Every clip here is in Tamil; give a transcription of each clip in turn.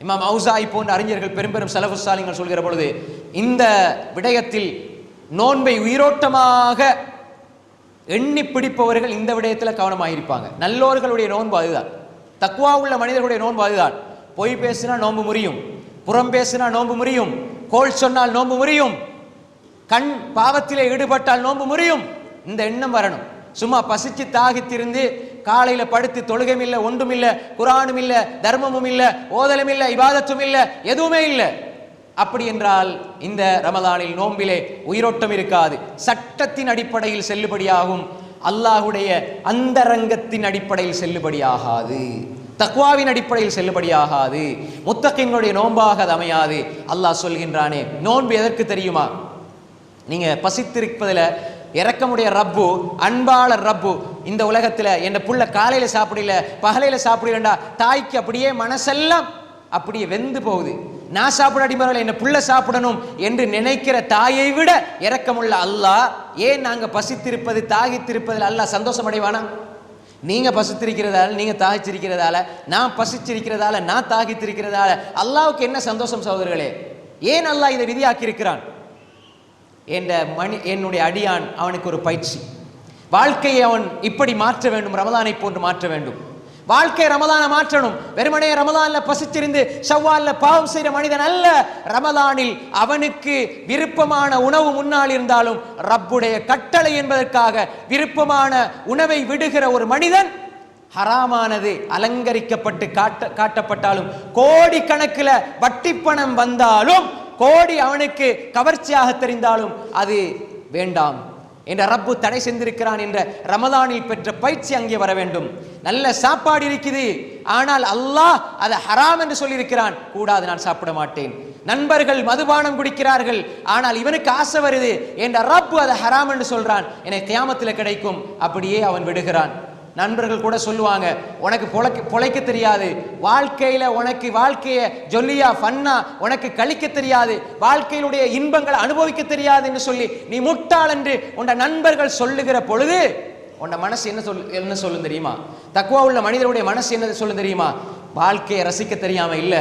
இமாம் அவுசாஇ போன்ற அறிஞர்கள் பெரும் ஸலஃபு ஸாலிஹீன்கள் சொல்கிற பொழுது இந்த விடயத்தில் நோன்பை உயிரோட்டமாக எண்ணி பிடிப்பவர்கள் இந்த விடயத்தில் கவனமாக இருப்பாங்க. நல்லோர்களுடைய நோன்பு அதுதான், தக்வா உள்ள மனிதர்களுடைய நோன்பு அதுதான். பொய் பேசினா நோன்பு முறியும், புறம் பேசினா நோன்பு முறியும், கோள் சொன்னால் நோன்பு முறியும், கண் பாவத்திலே ஈடுபட்டால் நோன்பு முறியும். இந்த எண்ணம் வரணும். சும்மா பசிச்சு தாகித்திருந்து காலையில படுத்து தொழுகையும் இல்லை, ஒன்றும் இல்லை, குரானும் இல்லை, தர்மமும் இல்லை, ஓதலும் இல்லை, இபாதத்தும் இல்லை, எதுவுமே இல்லை. அப்படி என்றால் இந்த ரமலானில் நோம்பிலே உயிரோட்டம் இருக்காது. சட்டத்தின் அடிப்படையில் செல்லுபடியாகும், அல்லாஹுடைய அந்தரங்கத்தின் அடிப்படையில் செல்லுபடியாகாது, தக்வாவின் அடிப்படையில் செல்லுபடியாகாது, முத்தகீன்களுடைய நோன்பாக அது அமையாது. அல்லாஹ் சொல்கின்றானே, நோன்பு எதற்கு தெரியுமா? நீங்க பசித்திருப்பதில் இரக்கமுடைய ரப்பு, அன்பாளர் ரப்பு, இந்த உலகத்தில் என் புள்ள காலையில சாப்பிடல பகலையில சாப்பிடலண்டா தாய்க்கு அப்படியே மனசெல்லாம் அப்படியே வெந்து போகுது. நான் சாப்பிடாடி பரவாயில்ல, என்ன புள்ள சாப்பிடணும் என்று நினைக்கிற தாயை விட இரக்கமுள்ள அல்லாஹ், ஏன் நாங்க பசித்திருப்பது தாகித்திருப்பதில் அல்லாஹ் சந்தோஷம் அடைவானா? நீங்க பசித்திருக்கிறதால, நீங்க தாகிச்சிருக்கிறதால, நான் பசிச்சிருக்கிறதால, நான் தாகித்திருக்கிறதால அல்லாஹ்வுக்கு என்ன சந்தோஷம் சகோதரர்களே? ஏன் அல்லாஹ் இதை விதியாக்கி இருக்கிறான்? என்னுடைய அடியான், அவனுக்கு ஒரு பயிற்சி, வாழ்க்கையை அவன் இப்படி மாற்ற வேண்டும், ரமலானை போன்று மாற்ற வேண்டும். வாழ்க்கை ரமலானை மாற்றணும். வெறுமனே ரமலான்ல பசிச்சிருந்து ஷவ்வால்ல பாவம் செய்கிற மனிதன் அல்ல. ரமலானில் அவனுக்கு விருப்பமான உணவு முன்னால் இருந்தாலும் ரப்புடைய கட்டளை என்பதற்காக விருப்பமான உணவை விடுகிற ஒரு மனிதன், ஹராமானது அலங்கரிக்கப்பட்டு காட்டப்பட்டாலும், கோடி கணக்கில் வட்டி பணம் வந்தாலும், கோடி அவனுக்கு கவர்ச்சியாக தெரிந்தாலும் அது வேண்டாம் என்ற ரப்பு தடை செய்திருக்கிறான் என்ற ரமலானில் பெற்ற பயிற்சி அங்கே வர வேண்டும். நல்ல சாப்பாடு இருக்குது, ஆனால் அல்லாஹ் அதை ஹராம் என்று சொல்லியிருக்கிறான், கூடாது, நான் சாப்பிட மாட்டேன். நண்பர்கள் மதுபானம் குடிக்கிறார்கள், ஆனால் இவனுக்கு ஆசை வருது என்ற ரப்பு அதை ஹராம் என்று சொல்றான், எனக்கு கியாமத்தில் கிடைக்கும், அப்படியே அவன் விடுகிறான். நண்பர்கள் கூட சொல்லுவாங்க, உனக்கு பொழைக்க தெரியாது, வாழ்க்கையில உனக்கு வாழ்க்கையை ஜொல்லியா ஃபன்னா உனக்கு கழிக்க தெரியாது, வாழ்க்கையிலுடைய இன்பங்களை அனுபவிக்க தெரியாது என்று சொல்லி நீ முட்டாள் என்று உன்ட நண்பர்கள் சொல்லுகிற பொழுது உன்ட மனசு என்ன சொல்லும் தெரியுமா? தக்வா உள்ள மனிதனுடைய மனசு என்ன சொல்லும் தெரியுமா? வாழ்க்கையை ரசிக்க தெரியாம இல்ல,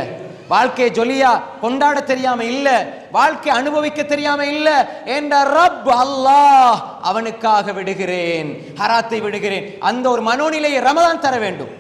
வாழ்க்கையை ஜொலியா கொண்டாட தெரியாம இல்ல, வாழ்க்கை அனுபவிக்க தெரியாம இல்ல என்ற ரப் அல்லாஹ் அவனுக்காக விடுகிறேன், ஹராத்தை விடுகிறேன். அந்த ஒரு மனோநிலையை ரமலான் தர வேண்டும்.